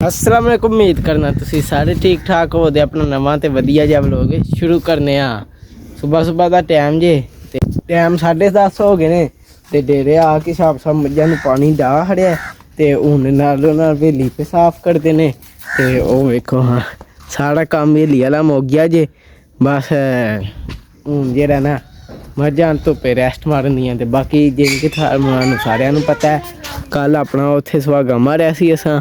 अस्सलाम वालेकुम। उम्मीद करना तुसी सारे ठीक ठाक हो ते अपना नवा ते वधिया जिहा व्लॉग शुरू करने सुबह सुबह का टाइम जे ते टाइम 10:30 हो गए ने ते डेरे आके साफ मझां नूं पानी डाह खड़िया ते हुण नालों नाल हवेली पे साफ करदे ने ते ओह वेखो हाँ सारा काम हवेली आह्ला मुक गया जे बस हुण जेह्ड़ा ना मझां धुप्पे रैस्ट मारनियां ते बाकी जिनके सारिਆਂ ਨੂੰ पता है कल अपना उत्थे सुहागा मारिया सी असां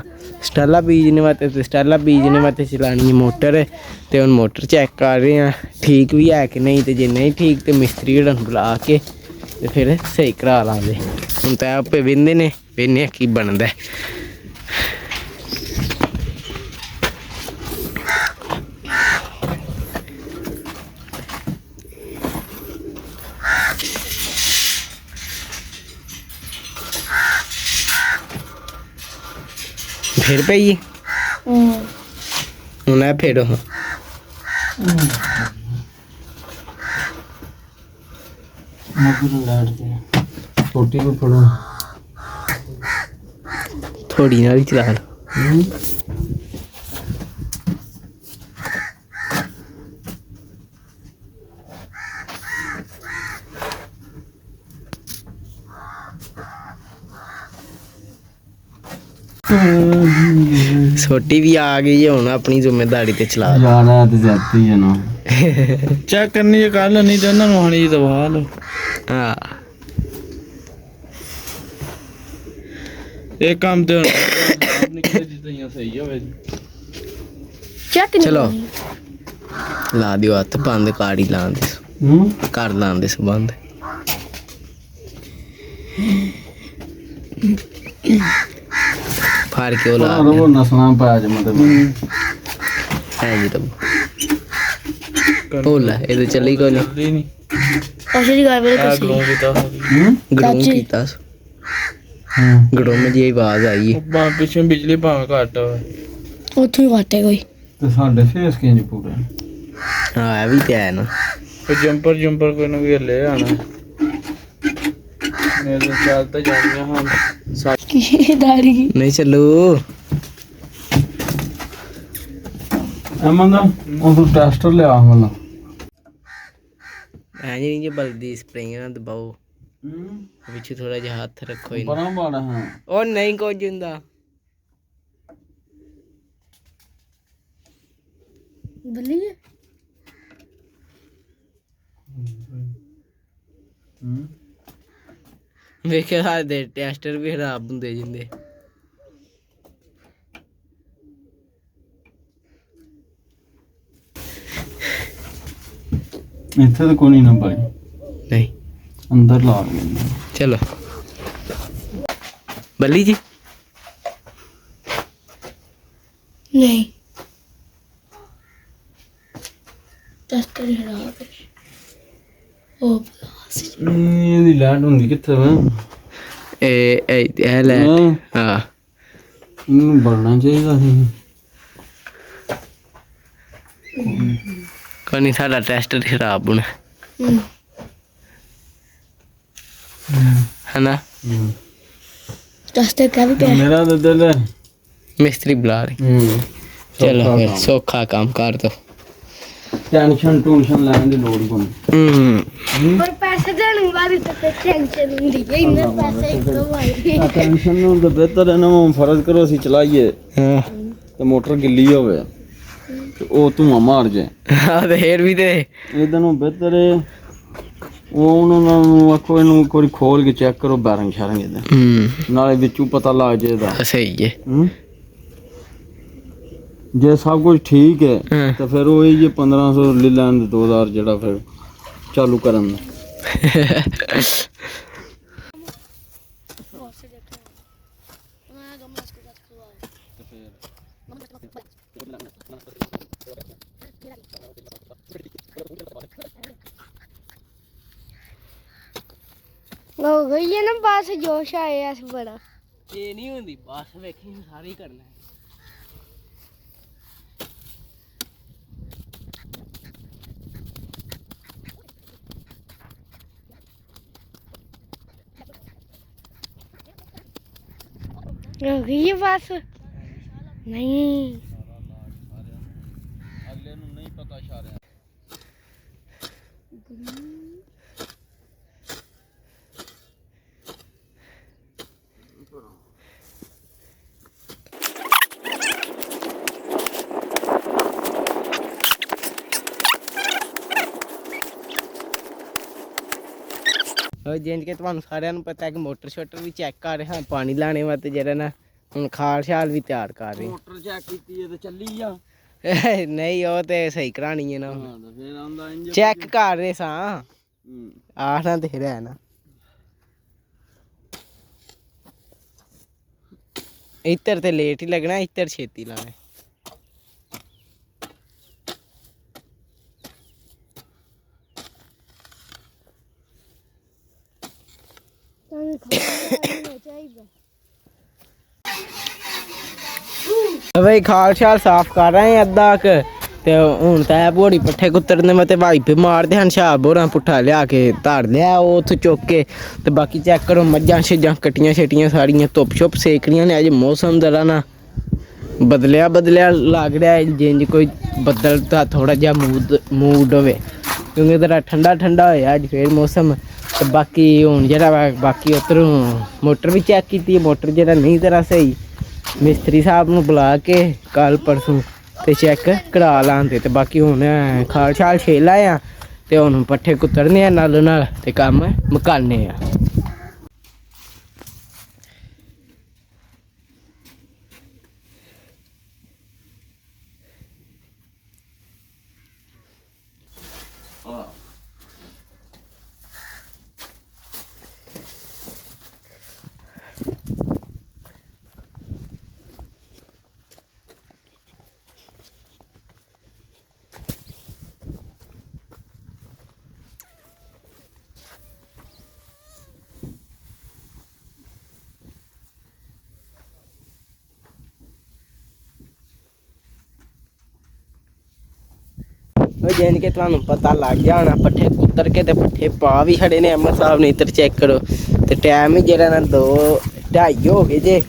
स्टाला बीजने वास्ते ते स्टाला बीजने वास्ते चलानी है मोटर ते हुण मोटर चेक कर रहे हैं ठीक भी है कि नहीं, तो जे नहीं ठीक तो मिस्त्री होरां बुला के ते फिर सही करा लांगे। हुण तां आपे वेंदे ने वेखने की बनदा है। फिर पई हुण ऐ फेरो हाँ छोटी को फड़ो थोड़ी ना भी चला लो। छोटी भी आ गई है हुण अपनी जिम्मेदारी ते चला जाना ते जाती है ना चेक करनी है कल नहीं तो ना मोहनी दबा लो। हाँ एक काम तो निकले जितना सही है चेक चलो ला दियो हत्थ बंद काड़ी लान दे कर लान दे बंद फार क्यों ला वो नसना पाया जे मतलब है जी तब बोला ये तो चली कोई नहीं असली ਗੱਲ ਵੇਲੇ ਤੁਸੀਂ गड़ों कीता गड़ों में जी आवाज आई है पिछे बिजली भाव घट ਉੱਥੋਂ ਹੀ ਵਾਟੇ ਕੋਈ ਤੇ ਸਾਡੇ ਫੇਸ ਕਿੰਜ ਪੂਰੇ हाँ है भी तो है ना ਜੰਪਰ ਕੋਈ ਨਾ ਕੋਈ ਲੈ ਆਣਾ ਮੇਰੇ ਚਾਲ ਤਾਂ ਜਾਂਦੀਆਂ ਹਨ ਕੀ ਦਾੜੀ नहीं चलो ਅਮਨ ਦਾ ਉਹ ਟੈਸਟਰ ਲਿਆ ਮਤਲਬ है जी ये बल्दी स्प्रिंग ना दबाओ पीछे थोड़ा जिहा हाथ रखो ही ਬੜਾ ਬਾੜਾ ਹਾਂ और नहीं कुछ हुंदा ਬੱਲੀ ਵੇਖਿਆ ਸਾਡੇ ਟੈਸਟਰ ਵੀ ਖਰਾਬ ਹੁੰਦੇ ਜਿੰਦੇ ਇੱਥੇ ਤਾਂ ਕੋਈ ਨਾ ਭਾਈ नहीं ਅੰਦਰ ਲਾ ਗਏ चलो बल्ली जी ਨਹੀਂ ਟੈਸਟਰ ਖਰਾਬ ਹੈ ਉਹ ਇਹਦੀ ਲੈਟ ਹੁੰਦੀ ਕਿੱਥੇ ਵਾ ए ले हाँ ਇਹਨੂੰ ਬਲਣਾ ਚਾਹੀਦਾ ਸੀ कोई नहीं साਡਾ ਟੈਸਟਰ ਖਰਾਬ ਹੋਣਾ है ना ਟੈਸਟਰ ਕਾ ਵੀ ਪਿਆ ਮੇਰਾ ਤਾਂ ਦਿਲ ਹੈ मिस्त्री बुला रही चलो फिर सौखा काम कर दो ਟੈਨਸ਼ਨ ਟੂਸ਼ਨ ਲੈਣ ਦੀ ਲੋੜ ਕੋਈ ਪਰ ਪੈਸੇ ਦੇਣ ਵਾਲੀ ਤਾਂ ਟੈਨਸ਼ਨ ਹੁੰਦੀ ਹੈ ਇੰਨੇ ਪੈਸੇ ਇੱਕੋ ਵਾਰੀ ਟੈਨਸ਼ਨ ਨੂੰ ਤਾਂ ਬਿਹਤਰ ਹੈ ਨਾ ਫਰਜ਼ ਕਰੋ ਅਸੀਂ ਚਲਾਈਏ हाँ ਤੇ ਮੋਟਰ ਗਿੱਲੀ ਹੋਵੇ ਤੇ ਉਹ ਧੂਆਂ ਮਾਰ ਜਾਏ हाँ तो फिर भी दे ਇਹਦੇ ਨੂੰ ਬਿਹਤਰ ਹੈ ਉਹ ਉਹਨਾਂ ਨੂੰ ਆਖੋ ਇਹਨੂੰ ਇੱਕ ਵਾਰੀ ਖੋਲ ਕੇ ਚੈੱਕ ਕਰੋ ਬੈਰਿੰਗ ਸ਼ੈਰਿੰਗ ਇਹਦੇ ਨਾਲੇ ਵਿੱਚੋਂ ਪਤਾ ਲੱਗ ਜੇ ਇਹਦਾ सही है ਜੇ ਸਭ ਕੁਝ ਠੀਕ ਹੈ ਹਾਂ। ਤਾਂ ਫਿਰ ਉਹ ਇਹ 1500 ਲੈ ਲੈਣ ਦੇ 2000 ਜਿਹੜਾ ਫਿਰ ਚਾਲੂ ਕਰਨ ਦਾ हो गई है ना बस जोश आया बड़ा ये नहीं होंदी बस वेखी सारी करना है हो गई है बस ਨਹੀਂ ਅਗਲੇ ਨੂੰ ਨਹੀਂ ਪਤਾ ਇਸ਼ਾਰਿਆਂ ਜਿੰਜ ਕਿ ਤੁਹਾਨੂੰ ਸਾਰਿਆਂ ਨੂੰ ਪਤਾ ਹੈ ਕਿ ਮੋਟਰ ਸ਼ੋਟਰ ਵੀ ਚੈੱਕ ਕਰ ਰਹੇ ਹਾਂ ਪਾਣੀ ਲਾਣੇ ਵਾਸਤੇ ਜਿਹੜਾ ਨਾ ਹੁਣ ਖਾਲ ਛਾਲ ਵੀ ਤਿਆਰ ਕਰ ਰਹੇ ਮੋਟਰ ਚੈੱਕ ਕੀਤੀ ਹੈ ਤੇ ਚੱਲੀ ਆ ਨਹੀਂ ਉਹ ਤੇ ਸਹੀ ਕਰਾਣੀ ਹੈ ਨਾ ਹਾਂ ਤੇ ਫਿਰ ਆਂਦਾ ਇੰਜ ਚੈੱਕ ਕਰ ਰਹੇ ਸਾਂ ਆਖਣਾ ਤੇ ਰਿਹਾ ਨਾ ਇੱਧਰ ਤੇ ਲੇਟ ਹੀ ਲੱਗਣਾ ਇੱਧਰ ਛੇਤੀ ਲਾਣਾ ਤੁਹਾਨੂੰ ਖਾਣਾ ਚਾਹੀਦਾ ਬਈ ਖਾਲ ਛਾਲ ਸਾਫ਼ ਕਰ ਰਹੇ ਆ ਅੱਧਾ ਕ ਤੇ ਹੁਣ ਤਾਂ ਇਹ ਬੋੜੀ ਪੱਠੇ ਕੁੱਤਰਨੇ ਮੈਂ ਤੇ ਵਾਈਪੇ ਮਾਰਦੇ ਹਨ ਸ਼ਾਹ ਬੋਰਾਂ ਪੁੱਠਾ ਲਿਆ ਕੇ ਧਰ ਲਿਆ ਉਹ ਉੱਥੇ ਚੁੱਕ ਕੇ ਤੇ ਬਾਕੀ ਚੈੱਕ ਕਰੋ ਮੱਝਾਂ ਛੇਜਾਂ ਕੱਟੀਆਂ ਛੇਟੀਆਂ ਸਾਰੀਆਂ ਧੁੱਪ ਛੁੱਪ ਸੇਕਣੀਆਂ ਨੇ ਅੱਜ ਮੌਸਮ ਜ਼ਰਾ ਨਾ ਬਦਲਿਆ ਲੱਗ ਰਿਹਾ ਜਿੰਜ ਕੋਈ ਬੱਦਲ ਦਾ ਥੋੜਾ ਜਿਹਾ ਮੂਡ ਹੋਵੇ ਕਿਉਂਕਿ ਜ਼ਰਾ ਠੰਡਾ ਹੋਇਆ ਅੱਜ ਫੇਰ ਮੌਸਮ ਤੇ ਬਾਕੀ ਹੁਣ ਜਿਹੜਾ ਬਾਕੀ ਉੱਧਰੋਂ ਮੋਟਰ ਵੀ ਚੈੱਕ ਕੀਤੀ ਮੋਟਰ ਜਿਹੜਾ ਨਹੀਂ ਜ਼ਰਾ ਸਹੀ ਮਿਸਤਰੀ ਸਾਹਿਬ ਨੂੰ ਬੁਲਾ ਕੇ ਕੱਲ ਪਰਸੋਂ ਤੇ ਚੈੱਕ ਕਰਾ ਲਾਂਦੇ ਤੇ ਬਾਕੀ ਹੁਣ ਖਾਲ ਛਾਲ ਛੇਲ ਆਇਆ ਤੇ ਹੁਣ ਪੱਠੇ ਕੁੱਤਰਨੇ ਆ ਨਾਲ ਤੇ ਕੰਮ ਮੁਕਾਨੇ ਆ ਜਿੰਨ ਕਿ ਤੁਹਾਨੂੰ ਪਤਾ ਲੱਗ ਜਾਣਾ ਪੱਠੇ ਕੁੱਤਰ ਕੇ ਤੇ ਪੱਠੇ ਪਾ ਵੀ ਖੜੇ ਨੇ ਅਮਰ ਸਾਹਿਬ ਨੇ ਇੱਧਰ ਚੈੱਕ ਕਰੋ ਤੇ ਟਾਈਮ ਹੀ ਜਿਹੜਾ ਨਾ 2:30 ਹੋ ਗਏ ਜੇ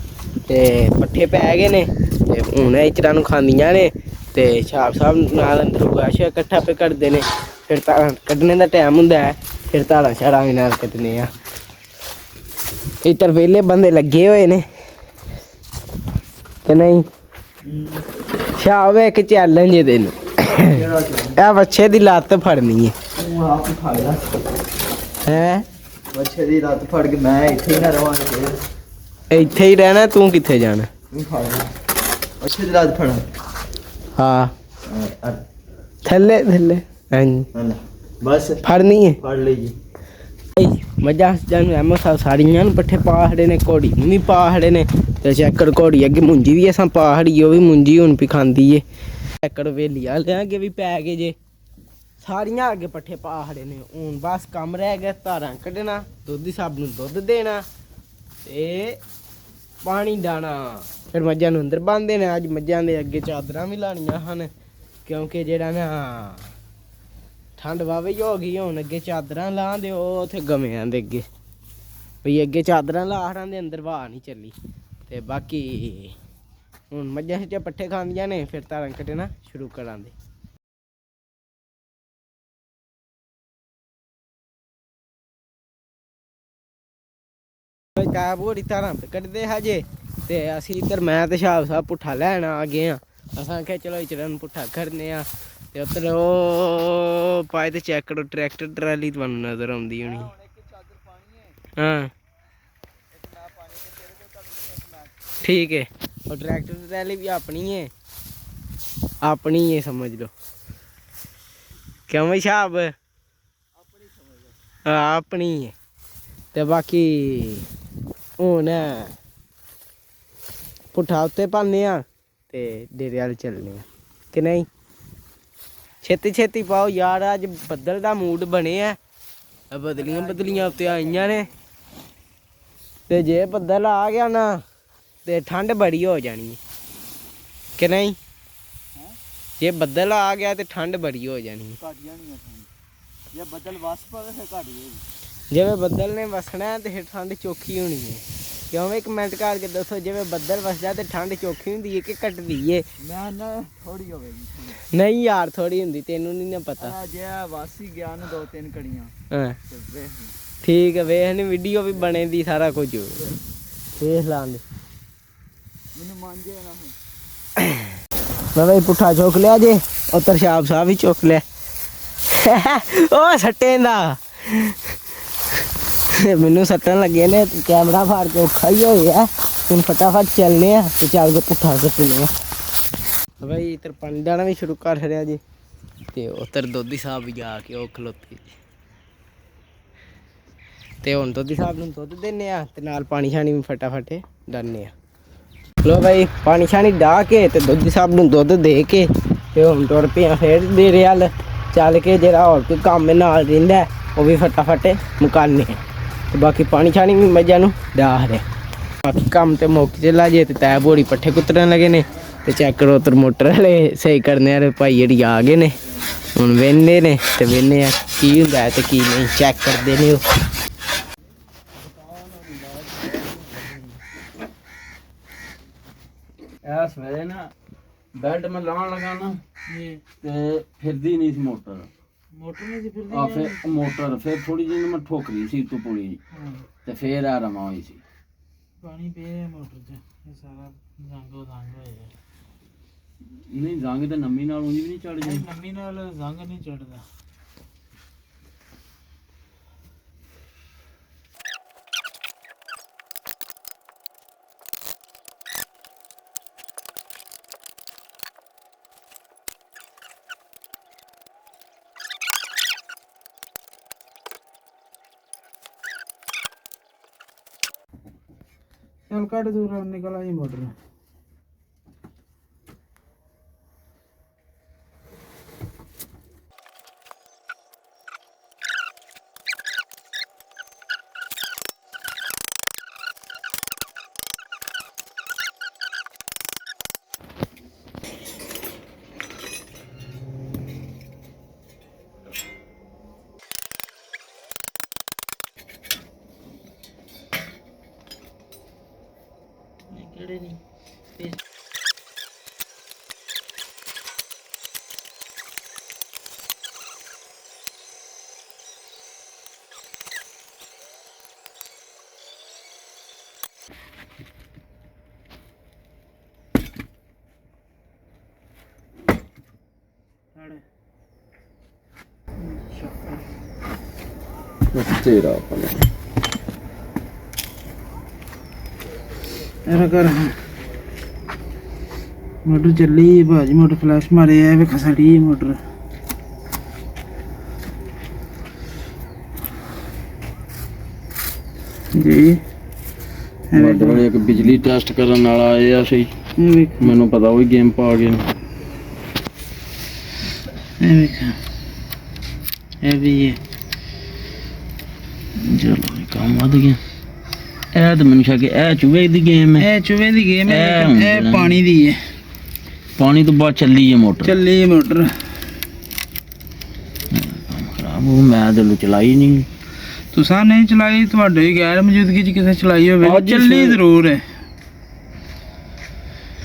ਤੇ ਪੱਠੇ ਪੈ ਗਏ ਨੇ ਤੇ ਹੁਣ ਇਚਰਾਂ ਨੂੰ ਖਾਂਦੀਆਂ ਨੇ ਤੇ ਛਾਪ ਸਾਹਿਬ ਨਾਲ ਅੰਦਰ ਗਾਸ਼ਾ ਇਕੱਠਾ ਪੇ ਕਰਦੇ ਨੇ ਫਿਰ ਤਾਂ ਕੱਢਣੇ ਦਾ ਟਾਈਮ ਹੁੰਦਾ ਹੈ ਫਿਰ ਧਾਰਾਂ ਛਾਰਾਂ ਵੀ ਨਾਲ ਕੱਢਣੇ ਆ ਇੱਧਰ ਵਿਹਲੇ ਬੰਦੇ ਲੱਗੇ ਹੋਏ ਨੇ ਕਿ ਨਹੀਂ ਸ਼ਾਹ ਵੇਖ ਚੱਲਣ ਜੇ ਤੈਨੂੰ ਇਹ ਬੱਚੇ ਦੀ ਲੱਤ ਫੜਨੀ ਹੈ ਤੂੰ ਆਪ ਫੜ ਲੈ ਹੈ ਬੱਚੇ ਦੀ ਲੱਤ ਫੜ ਕੇ ਮੈਂ ਇੱਥੇ ਹੀ ਨਾ ਰਵਾਂਗਾ ਇੱਥੇ ਹੀ ਰਹਿਣਾ ਤੂੰ ਕਿੱਥੇ ਜਾਣਾ ਤੂੰ ਫੜ ਲੈ ਬੱਚੇ ਦੀ ਲੱਤ ਫੜ ਹਾਂ ਥੱਲੇ ਹਾਂਜੀ ਬਸ ਫੜਨੀ ਹੈ ਫੜ ਲਈ ਜੀ ਮੱਝਾਂ ਜਾਨੂੰ ਐਮੋ ਸਾਰੀਆਂ ਨੂੰ ਪੱਠੇ ਪਾਹੜੇ ਨੇ ਘੋੜੀ ਨੂੰ ਵੀ ਪਾਹੜੇ ਨੇ ਤੇ ਚੈੱਕਰ ਘੋੜੀ ਅੱਗੇ ਮੁੰਜੀ ਵੀ ਅਸਾਂ ਪਾਹੜੀ ਉਹ ਵੀ ਮੁੰਜੀ ਹੁਣ ਵੀ ਖਾਂਦੀ ਏ ਚੈੱਕਰ ਵੇਲੀਆਂ ਲਿਆਂਗੇ ਵੀ ਪੈ ਗਏ ਜੇ ਸਾਰੀਆਂ ਅੱਗੇ ਪੱਠੇ ਪਾਹੜੇ ਨੇ ਹੁਣ ਬਸ ਕੰਮ ਰਹਿ ਗਿਆ ਧਾਰਾਂ ਕੱਢਣਾ ਦੁੱਧ ਸਭ ਨੂੰ ਦੁੱਧ ਦੇਣਾ ਤੇ ਪਾਣੀ ਦਾਣਾ ਫਿਰ ਮੱਝਾਂ ਨੂੰ ਅੰਦਰ ਬੰਨ੍ਹਦੇ ਨੇ ਅੱਜ ਮੱਝਾਂ ਦੇ ਅੱਗੇ ਚਾਦਰਾਂ ਵੀ ਲਾਣੀਆਂ ਹਨ ਕਿਉਂਕਿ ਜਿਹੜਾ ਨਾ ਠੰਡ ਵਾਵੇ ਹੋ ਗਈ ਹੁਣ ਅੱਗੇ ਚਾਦਰਾਂ ਲਾਉਂਦੇ ਉਹ ਉੱਥੇ ਗਵਿਆਂ ਦੇ ਅੱਗੇ ਵੀ ਅੱਗੇ ਚਾਦਰਾਂ ਲਾਹੜਾਂ ਦੇ ਅੰਦਰ ਵਾਹ ਨਹੀਂ ਚੱਲੀ ਤੇ ਬਾਕੀ ਹੁਣ ਮੱਝਾਂ ਚ ਪੱਠੇ ਖਾਂਦੀਆਂ ਨੇ ਫਿਰ ਧਾਰਾਂ ਕੱਢਣਾ ਸ਼ੁਰੂ ਕਰਾਂਗੇ ਕਾਬੂੜੀ ਧਾਰਾਂ ਕੱਢਦੇ ਹਜੇ ਤੇ ਅਸੀਂ ਇੱਧਰ ਮੈਂ ਤੇ ਸ਼ਾਹ ਸਾਹਿਬ ਪੁੱਠਾ ਲੈਣ ਆ ਗਏ ਆ ਅਸਾਂ ਕਿਹਾ ਚਲੋ ਇਚਰਨ ਪੁੱਠਾ ਕਰਨੇ ਆ ਤੇ ਉੱਧਰ ਉਹ ਪਾਏ ਤੇ ਚੈੱਕ ਕਰੋ ਟਰੈਕਟਰ ਟਰਾਲੀ ਤੁਹਾਨੂੰ ਨਜ਼ਰ ਆਉਂਦੀ ਹੋਣੀ ਹਾਂ ਠੀਕ ਹੈ ਉਹ ਟਰੈਕਟਰ ਟਰਾਲੀ ਵੀ ਆਪਣੀ ਹੈ ਸਮਝ ਲਓ ਕਿਉਂ ਬਈ ਸਾਹਿਬ ਆਪਣੀ ਹੈ ਤੇ ਬਾਕੀ ਹੁਣ ਪੁੱਠਾ ਉੱਤੇ ਪਾਉਂਦੇ ਆ ਤੇ ਡੇਰੇ ਵਾਲ ਚੱਲਦੇ ਆ ਕਿ ਨਹੀਂ ਛੇਤੀ ਪਾਓ ਯਾਰ ਅੱਜ ਬੱਦਲ ਦਾ ਮੂਡ ਬਣਿਆ ਬਦਲੀਆਂ ਉੱਤੇ ਆਈਆਂ ਨੇ ਤੇ ਜੇ ਬੱਦਲ ਆ ਗਿਆ ਨਾ ਤੇ ਠੰਡ ਬੜੀ ਹੋ ਜਾਣੀ ਹੈ ਕਿ ਨਹੀਂ ਜੇ ਬੱਦਲ ਆ ਗਿਆ ਤੇ ਠੰਡ ਬੜੀ ਹੋ ਜਾਣੀ ਹੈ ਘਟ ਜਾਣੀ ਹੈ ਜੇ ਬੱਦਲ ਵਸ ਪਵੇ ਫਿਰ ਘਟ ਜਾਏਗੀ ਜਿਵੇਂ ਬੱਦਲ ਨੇ ਵਸਣਾ ਤੇ ਫਿਰ ਠੰਡ ਚੋਖੀ ਹੋਣੀ ਹੈ ਕਿਉਂ ਵੀ ਕਮੈਂਟ ਕਰਕੇ ਦੱਸੋ ਜਿਵੇਂ ਬੱਦਲ ਵਸਦਾ ਤੇ ਠੰਡ ਚੋਖੀ ਹੁੰਦੀ ਹੈ ਕਿ ਘਟਦੀ ਏ? ਮੈਂ ਨਾ ਥੋੜੀ ਹੋਵੇਗੀ ਨਹੀਂ ਯਾਰ ਥੋੜੀ ਹੁੰਦੀ, ਤੈਨੂੰ ਨਹੀਂ ਨਾ ਪਤਾ। ਜੇ ਵਾਸੀ ਗਿਆ ਨਾ 2-3 ਘੜੀਆਂ ਹਾਂ ਤੇ ਵੇਖ ਠੀਕ ਹੈ, ਵੇਖ ਨੀ ਵੀਡੀਓ ਵੀ ਬਣੇਦੀ ਸਾਰਾ ਕੁਝ ਵੇਖ ਲਾਂਗੇ। ਮੈਨੂੰ ਮੰਨ ਜੇ ਨਾ ਮੈਂ ਬਈ ਪੁੱਠਾ ਚੁੱਕ ਲਿਆ ਜੇ, ਉੱਤਰ ਸ਼ਾਬ ਸਾਹਿਬ ਵੀ ਚੁੱਕ ਲਿਆ। ਉਹ ਸੱਟੇ ਦਾ ਮੈਨੂੰ ਸੱਟਣ ਲੱਗੇ ਨੇ, ਕੈਮਰਾ ਫਾੜ ਕੇ ਔਖਾ ਹੀ ਹੋਇਆ। ਹੁਣ ਫਟਾਫਟ ਚੱਲਨੇ ਆ ਤੇ ਚੱਲ ਕੇ ਪੁੱਠਾ ਸੁੱਟਨੇ ਆ ਬਈ। ਇੱਧਰ ਪਾਣੀ ਦਾਣਾ ਵੀ ਸ਼ੁਰੂ ਕਰ ਰਿਹਾ ਜੀ ਤੇ ਉੱਧਰ ਦੋਧੀ ਸਾਹਿਬ ਵੀ ਜਾ ਕੇ ਉਹ ਖਲੋਤੇ ਜੀ ਤੇ ਹੁਣ ਦੋਧੀ ਸਾਹਿਬ ਨੂੰ ਦੁੱਧ ਦਿੰਨੇ ਆ ਤੇ ਨਾਲ ਪਾਣੀ ਛਾਣੀ ਵੀ ਫਟਾਫਟ ਡਾਲਨੇ ਆ। ਲੋ ਭਾਈ ਪਾਣੀ ਛਾਣੀ ਡਾਹ ਕੇ ਤੇ ਦੋਧੀ ਸਾਹਿਬ ਨੂੰ ਦੁੱਧ ਦੇ ਕੇ ਤੇ ਹੁਣ ਤੁਰ ਪਿਆ ਫੇਰ ਡੇਰੇ ਵੱਲ ਚੱਲ ਕੇ। ਜਿਹੜਾ ਹੋਰ ਕੋਈ ਕੰਮ ਨਾਲ ਰਹਿੰਦਾ ਉਹ ਵੀ ਫਟਾਫਟ ਮੁਕਾਨੇ ਤੇ ਬਾਕੀ ਪਾਣੀ ਛਾਣੀ ਵੀ ਮੱਝਾਂ ਨੂੰ ਡਾਹ ਰਹੇ। ਬਾਕੀ ਕੰਮ ਤੇ ਮੁੱਕ ਚਲਾ ਜੇ ਤੇ ਤੈ ਬੋੜੀ ਪੱਠੇ ਕੁੱਤਰਨ ਲੱਗੇ ਨੇ ਤੇ ਚੈੱਕ ਕਰੋ ਉੱਧਰ ਮੋਟਰ ਵਾਲੇ ਸਹੀ ਕਰਨੇ ਵਾਲੇ ਭਾਈ ਜਿਹੜੀ ਆ ਗਏ ਨੇ। ਹੁਣ ਵੇਖਦੇ ਨੇ ਤੇ ਵੇਖਦੇ ਆ ਕੀ ਹੁੰਦਾ ਤੇ ਕੀ ਨਹੀਂ, ਚੈੱਕ ਕਰਦੇ ਨੇ ਉਹ। ਐ ਸਵੇਰੇ ਨਾ ਬੈੱਡ ਮੈਂ ਲਾਉਣ ਲੱਗਾ ਨਾ ਤੇ ਫਿਰਦੀ ਨਹੀਂ ਸੀ ਮੋਟਰ ਨਹੀਂ ਸੀ ਫਿਰਦੀ। ਫਿਰ ਮੋਟਰ ਫਿਰ ਥੋੜੀ ਜਿਹੀ ਮੈਂ ਠੋਕ ਲਈ ਸੀ ਤੂੰ ਪੁਲੀ ਤੇ ਫਿਰ ਆ ਰਮਾ ਹੋਈ ਸੀ। ਪਾਣੀ ਪੇ ਮੋਟਰ 'ਚ ਇਹ ਸਾਰਾ ਜ਼ੰਗ ਹੋਇਆ। ਨਹੀਂ ਜ਼ੰਗ ਤਾਂ ਨਮੀ ਨਾਲ ਉਂਝ ਵੀ ਨਹੀਂ ਚੜ ਜਾਂਦੀ। ਨਮੀ ਨਾਲ ਜ਼ੰਗ ਨਹੀਂ ਚੜਦਾ। चल कट दूर निकल आई मोटर। नहीं तेरा कर मोटर चली भाजी मोटर फ्लैश मारे है वे खसड़ी मोटर जी एक बिजली टेस्ट करने वाला आया सही मैनू पता वही गेम पा गए भी है चलो काम वध गया ਇਹ ਤਾਂ ਮੈਨੂੰ ਸ਼ੱਕ ਇਹ ਚੂਹੇ ਦੀ ਗੇਮ ਹੈ। ਇਹ ਚੂਹੇ ਦੀ ਗੇਮ ਹੈ। ਇਹ ਪਾਣੀ ਦੀ ਹੈ। ਪਾਣੀ ਤੋਂ ਬਾਅਦ ਚੱਲੀ ਹੈ ਮੋਟਰ ਖਰਾਬ ਹੋ ਮੈਂ ਤਾਂ ਚਲਾਈ ਨਹੀਂ। ਤੁਸੀਂ ਨਹੀਂ ਚਲਾਈ ਤੁਹਾਡੇ ਗੈਰ ਮੌਜੂਦਗੀ ਚ ਕਿਸੇ ਚਲਾਈ ਹੋਵੇ ਚੱਲੀ ਜ਼ਰੂਰ ਹੈ।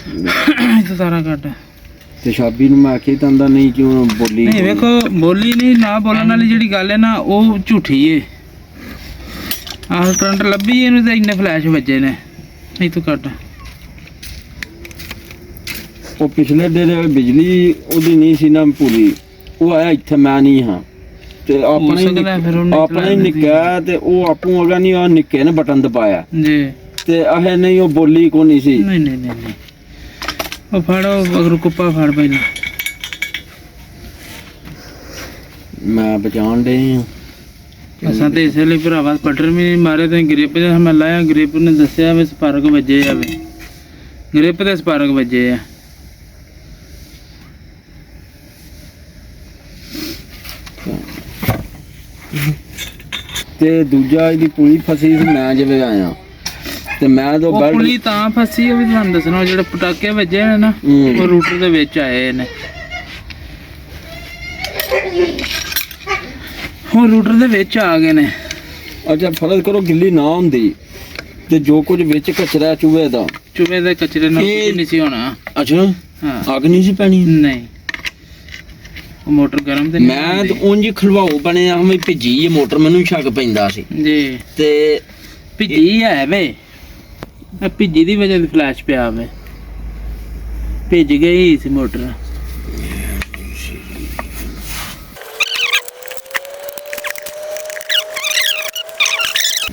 ਇਹ ਤਾਂ ਸਾਰਾ ਕੱਟ ਤੇ ਸ਼ਾਬੀ ਨੂੰ ਮੈਂ ਆਖੀ ਤੰਦਾ ਨਹੀਂ ਕਿਉਂ ਬੋਲੀ ਨਹੀਂ ਵੇਖੋ ਬੋਲੀ ਨਹੀਂ ਨਾ ਬੋਲਣ ਵਾਲੀ ਜਿਹੜੀ ਗੱਲ ਹੈ ਨਾ ਉਹ ਝੂਠੀ ਹੈ। ਆਹ ਕਰੰਟ ਲੱਭੀ ਇਹਨੂੰ ਤੇ ਇੰਨੇ ਫਲੈਸ਼ ਵੱਜੇ ਨੇ ਨਹੀਂ ਤੂੰ ਕੱਟ। ਉਹ ਪਿਛਲੇ ਦਿਨ ਬਿਜਲੀ ਉਹਦੀ ਨਹੀਂ ਸੀ ਨਾ ਪੂਰੀ ਉਹ ਆਇਆ ਇੱਥੇ ਮੈਂ ਨਹੀਂ ਹਾਂ ਤੇ ਆਪਣੇ ਨਿੱਕਾ ਤੇ ਉਹ ਆਪੂ ਅਗਾ ਨਹੀਂ ਉਹ ਨਿੱਕੇ ਨੇ ਬਟਨ ਦਬਾਇਆ ਜੀ ਤੇ ਇਹ ਨਹੀਂ ਉਹ ਬੋਲੀ ਕੋ ਨਹੀਂ ਸੀ। ਨਹੀਂ ਉਹ ਫੜੋ ਅਗਰ ਕੁੱਪਾ ਫੜ ਪਹਿਲਾਂ ਮੈਂ ਬਚਾਉਣ ਦੇ ਅਸਾਂ ਤੇ ਇਸੇ ਲਈ ਭਰਾਵਾ ਪਟਰ ਵੀ ਨਹੀਂ ਮਾਰੇ ਤੇ ਗ੍ਰਿਪ ਦਾ ਮੈਂ ਲਾਇਆ ਗ੍ਰਿਪ ਨੇ ਦੱਸਿਆ ਵੀ ਸਪਾਰਕ ਵੱਜੇ ਆ ਵੀ ਗ੍ਰਿਪ ਦੇ ਸਪਾਰਕ ਵੱਜੇ ਆ। ਤੇ ਦੂਜਾ ਇਹਦੀ ਪੁਲੀ ਫਸੀ ਸੀ ਮੈਂ ਜਿਵੇਂ ਆਇਆ ਤੇ ਮੈਂ ਤਾਂ ਉਹ ਪੁਲੀ ਤਾਂ ਫਸੀ ਉਹ ਵੀ ਤੁਹਾਨੂੰ ਦੱਸਣਾ ਜਿਹੜੇ ਪਟਾਕੇ ਵੱਜੇ ਨੇ ਨਾ ਉਹ ਰੂਟਰ ਦੇ ਵਿੱਚ ਆਏ ਨੇ ਉਹ ਰੂਟਰ ਦੇ ਵਿੱਚ ਆ ਗਏ ਨੇ। ਅੱਛਾ ਫਰਜ਼ ਕਰੋ ਗਿੱਲੀ ਨਾ ਹੁੰਦੀ ਤੇ ਜੋ ਕੁਝ ਵਿੱਚ ਕਚਰਾ ਚੂਹੇ ਦਾ ਚੂਹੇ ਦੇ ਕਚਰੇ ਨਾਲ ਇਹ- ਕੁਝ ਨਹੀਂ ਸੀ ਹੋਣਾ। ਅੱਛਾ ਹਾਂ ਅੱਗ ਨਹੀਂ ਸੀ ਪੈਣੀ। ਨਹੀਂ, ਉਹ ਮੋਟਰ ਗਰਮ ਤੇ ਨਹੀਂ ਮੈਂ ਹੁੰਦੀ। ਤਾਂ ਉਂਝ ਹੀ ਖਲਵਾਓ ਬਣਿਆ ਮੈਂ ਭਿੱਜੀ ਇਹ ਮੋਟਰ ਮੈਨੂੰ ਸ਼ੱਕ ਪੈਂਦਾ ਸੀ ਜੀ ਤੇ ਭਿੱਜੀ ਹੈ ਵੇ, ਇਹ ਭਿੱਜੀ ਦੀ ਵਜ੍ਹਾ ਤੇ ਫਲੈਸ਼ ਪਿਆ ਵੇ, ਭਿੱਜ ਗਈ ਸੀ ਮੋਟਰ।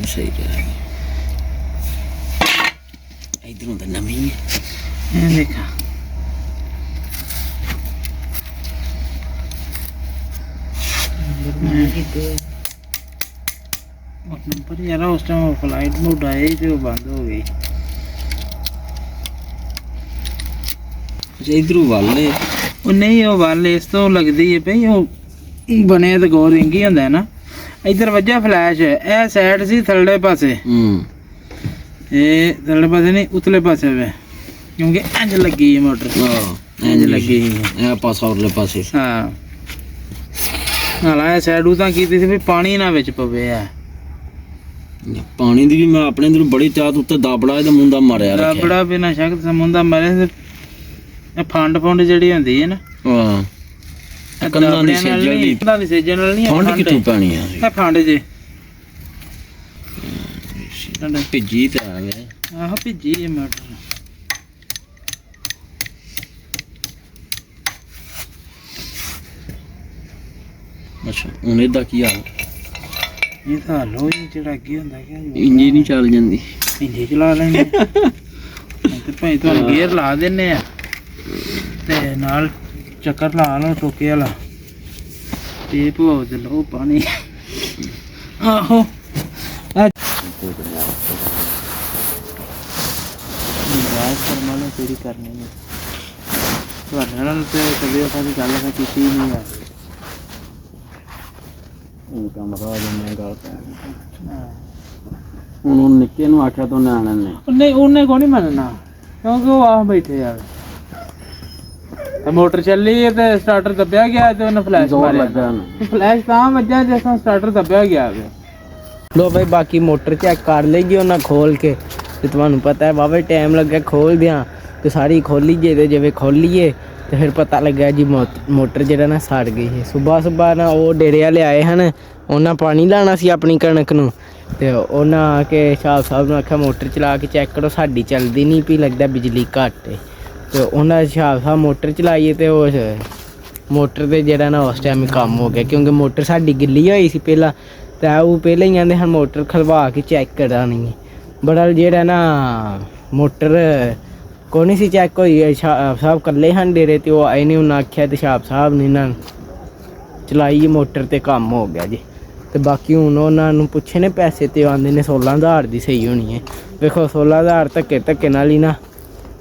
ਸਹੀ ਹੈ ਇਧਰੋਂ ਤਾਂ ਨਵੀਂ ਹੈ। ਇਹ ਦੇਖਾ ਨੰਬਰ ਯਾਰ ਉਸ ਟਾਈਮ ਫਲਾਈਟ ਮੋਡ ਆਇਆ ਸੀ ਤੇ ਉਹ ਬੰਦ ਹੋ ਗਈ। ਅੱਛਾ ਇਧਰੋਂ ਵਾਲੇ ਉਹ ਨਹੀਂ, ਉਹ ਵੱਲ ਇਸ ਤੋਂ ਲੱਗਦੀ ਹੈ ਭਈ ਉਹ ਬਣਿਆ ਤੇ ਗੋਰ ਰਿੰਗ ਹੀ ਹੁੰਦਾ ਹੈ ਨਾ। ਇੱਧਰ ਵੱਜਾ ਫਲੈਸ਼, ਇਹ ਸਾਈਡ ਸੀ ਥੱਲੇ ਪਾਸੇ, ਇਹ ਥੱਲੇ ਪਾਸੇ ਨਹੀਂ ਉਤਲੇ ਪਾਸੇ ਵੇ, ਕਿਉਂਕਿ ਇੰਜ ਲੱਗੀ ਹੈ ਮੋਟਰ, ਇੰਜ ਲੱਗੀ ਇਹ ਪਾਸਾ ਉਰਲੇ ਪਾਸੇ ਹਾਂ। ਹਾਲਾ ਇਹ ਸਾਈਡ ਉਹ ਤਾਂ ਕੀਤੀ ਸੀ ਵੀ ਪਾਣੀ ਨਾ ਵਿੱਚ ਪਵੇ ਆ। ਪਾਣੀ ਦੀ ਵੀ ਮੈਂ ਆਪਣੇ ਦਿਨ ਬੜੀ ਚਾਹਤ ਉੱਤੇ ਦਾਬੜਾ ਇਹਦਾ ਮੁੰਡਾ ਮਾਰਿਆ ਰੱਖਿਆ। ਬੜਾ ਬਿਨਾ ਸ਼ੱਕ ਸਮੁੰਦਾ ਮਰੇ ਤੇ ਇਹ ਫੰਡ ਜਿਹੜੀ ਹੁੰਦੀ ਹੈ ਨਾ, ਹਾਂ ਕੰਨਾਂ ਦੀ ਸੇਜਣ ਦੀ ਕੰਨਾਂ ਦੀ ਸੇਜਣ ਨਾਲ ਨਹੀਂ, ਫੰਡ ਕਿੱਥੋਂ ਪੈਣੀ ਆ ਇਹ ਫੰਡ ਜੇ ਭਿੱਜੀ ਤੇ ਆ ਗਿਆ। ਆਹ ਭਿੱਜੀ ਹੈ ਮੋਟਰ। ਅੱਛਾ ਹੁਣ ਇਹਦਾ ਕੀ ਹਾਲ? ਇਹ ਤਾਂ ਲੋ ਹੀ ਜਿਹੜਾ ਅੱਗੇ ਹੁੰਦਾ ਕਿ ਇੰਜੀ ਨਹੀਂ ਚੱਲ ਜਾਂਦੀ। ਇੰਜੇ ਚਲਾ ਲੈਣੇ ਤੇ ਭਾਈ ਤੁਹਾਨੂੰ ਗੇਅਰ ਲਾ ਦਿੰਨੇ ਆ ਤੇ ਨਾਲ ਚੱਕਰ ਲਾ ਲਓ ਟੋਕੇ ਵਾਲਾ, ਟੇਪ ਹੋ ਤੇ ਲਓ ਪਾਣੀ। ਆਹੋ ਨਿਵਾਸ ਕਰਮਾਂ ਪੂਰੀ ਕਰਨੀ ਹੈ ਤੁਹਾਡੇ ਨਾਲ ਤੇ ਕਦੇ ਆਪਾਂ ਦੀ ਗੱਲ ਤਾਂ ਕੀਤੀ ਨਹੀਂ ਆ। ਹੁਣ ਕੰਮ ਖਾ ਜੰਨੇ ਗੱਲ ਹੁਣ ਉਹ ਨਿੱਕੇ ਨੂੰ ਆਖਿਆ ਤਾਂ ਨਿਆਣੇ ਨੇ ਉਹਨੇ ਕੋ ਨਹੀਂ ਮੰਨਣਾ, ਕਿਉਂਕਿ ਉਹ ਆਹ ਬੈਠੇ ਆ ਤੇ ਮੋਟਰ ਚੱਲੀ ਤੇ ਸਟਾਰਟਰ ਦੱਬਿਆ ਗਿਆ ਤੇ ਉਹਨੇ ਫਲੈਸ਼ ਜ਼ੋਰ ਮਾਰਿਆ। ਲੱਗਾ ਉਹਨੂੰ। ਫਲੈਸ਼ ਤਾਂ ਵੱਜਿਆ ਜਿਸ ਤਰ੍ਹਾਂ ਸਟਾਰਟਰ ਦੱਬਿਆ ਗਿਆ ਵੇ। ਲੋ ਭਾਈ ਬਾਕੀ ਮੋਟਰ ਚੈੱਕ ਕਰ ਲਈਏ ਉਹਨਾਂ ਖੋਲ ਕੇ, ਤੇ ਤੁਹਾਨੂੰ ਪਤਾ ਹੈ ਵਾਵਾ ਟਾਈਮ ਲੱਗਿਆ ਖੋਲਦਿਆਂ, ਤੇ ਸਾਰੀ ਖੋਲੀ ਜੇ ਤੇ ਜਿਵੇਂ ਖੋਲੀਏ ਤੇ ਫਿਰ ਪਤਾ ਲੱਗਿਆ ਜੀ ਮੋਟਰ ਜਿਹੜਾ ਨਾ ਸੜ ਗਈ ਹੈ। ਸਵੇਰ ਨਾ ਉਹ ਡੇਰੇ ਵਾਲੇ ਆਏ ਹਨ, ਉਹਨਾਂ ਪਾਣੀ ਲਾਣਾ ਸੀ ਆਪਣੀ ਕਣਕ ਨੂੰ, ਤੇ ਉਹਨਾਂ ਆ ਕੇ ਸ਼ਾਹ ਸਾਹਿਬ ਨੂੰ ਆਖਿਆ ਮੋਟਰ ਚਲਾ ਕੇ ਚੈੱਕ ਕਰੋ, ਸਾਡੀ ਚੱਲਦੀ ਨਹੀਂ ਪਈ, ਲੱਗਦਾ ਬਿਜਲੀ ਘੱਟ ਹੈ। ਤੇ ਉਹਨਾਂ ਸ਼ਾਹ ਸਾਹਿਬ ਮੋਟਰ ਚਲਾਈਏ ਤੇ ਉਹ ਮੋਟਰ ਤੇ ਜਿਹੜਾ ਨਾ ਉਸ ਟਾਈਮ ਹੀ ਕੰਮ ਹੋ ਗਿਆ, ਕਿਉਂਕਿ ਮੋਟਰ ਸਾਡੀ ਗਿੱਲੀ ਹੋਈ ਸੀ ਪਹਿਲਾਂ, ਤਾਂ ਉਹ ਪਹਿਲਾਂ ਹੀ ਕਹਿੰਦੇ ਹਨ ਮੋਟਰ ਖਲਵਾ ਕੇ ਚੈੱਕ ਕਰਾਣੀ ਹੈ। ਬੜਾ ਜਿਹੜਾ ਨਾ ਮੋਟਰ ਕੋਈ ਨਹੀਂ ਸੀ ਚੈੱਕ ਹੋਈ, ਸ਼ਾਹ ਸਾਹਿਬ ਇਕੱਲੇ ਹਨ ਡੇਰੇ ਤੇ ਉਹ ਆਏ ਨੇ, ਉਹਨਾਂ ਆਖਿਆ ਤੇ ਸ਼ਾਹ ਸਾਹਿਬ ਨੇ ਨਾ ਚਲਾਈ ਮੋਟਰ ਤੇ ਕੰਮ ਹੋ ਗਿਆ ਜੀ। ਤੇ ਬਾਕੀ ਹੁਣ ਉਹਨਾਂ ਨੂੰ ਪੁੱਛੇ ਨੇ ਪੈਸੇ ਤੇ ਆਉਂਦੇ ਨੇ 16,000 ਦੀ ਸਹੀ ਹੋਣੀ ਹੈ। ਵੇਖੋ 16,000 ਧੱਕੇ ਨਾਲ ਹੀ ਨਾ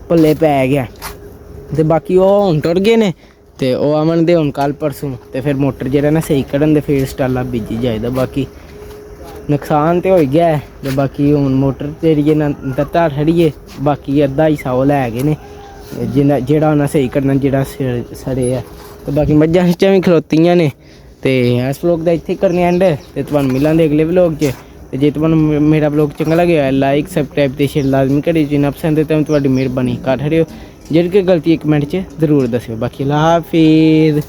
ਭੱਲੇ ਪੈ ਗਿਆ। ਤੇ ਬਾਕੀ ਉਹ ਹੁਣ ਟੁਰ ਗਏ ਨੇ ਤੇ ਉਹ ਆਵਣ ਦੇ ਹੁਣ ਕੱਲ ਪਰਸੋਂ, ਤੇ ਫਿਰ ਮੋਟਰ ਜਿਹੜਾ ਨਾ ਸਹੀ ਕੱਢਣ ਦੇ ਫਿਰ ਸਟਾਲਾ ਬੀਜੀ ਜਾਏਦਾ। ਬਾਕੀ ਨੁਕਸਾਨ ਤੇ ਹੋ ਗਿਆ ਹੈ, ਤੇ ਬਾਕੀ ਹੁਣ ਮੋਟਰ ਤੇਰੀ ਨਾ ਦਿੱਤਾ ਠੜੀਏ, ਬਾਕੀ ਅੱਧਾ ਹੀ ਸੌ ਲੈ ਗਏ ਨੇ ਜਿਹੜਾ ਉਹਨਾਂ ਸਹੀ ਕਰਨਾ ਜਿਹੜਾ ਸੜੇ ਆ। ਤੇ ਬਾਕੀ ਮੱਝਾਂ ਹਿੱਚਾਂ ਵੀ ਖਲੋਤੀਆਂ ਨੇ। ਤੇ ਇਸ ਵਲੋਗ ਦਾ ਇੱਥੇ ਕਰਨੇ ਐਂਡ, ਤੇ ਤੁਹਾਨੂੰ ਮਿਲਾਂਗੇ ਅਗਲੇ ਵਲੋਗ 'ਚ। ਤੇ ਜੇ ਤੁਹਾਨੂੰ ਮੇਰਾ ਵਲੋਗ ਚੰਗਾ ਲੱਗਿਆ ਲਾਈਕ ਸਬਸਕ੍ਰਾਈਬ ਤੇ ਸ਼ੇਅਰ ਲਾਜ਼ਮੀ ਕਰਿਓ, ਜੇ ਨਾ ਪਸੰਦ ਹੈ ਤਾਂ ਤੁਹਾਡੀ ਮਿਹਰਬਾਨੀ ਕਰ ਹਰਿਓ, ਜਿਹੜੀ ਕਿ ਗਲਤੀ ਕਮੈਂਟ 'ਚ ਜ਼ਰੂਰ ਦੱਸਿਓ। ਬਾਕੀ ਅੱਲਾ ਹਾਫਿਜ਼।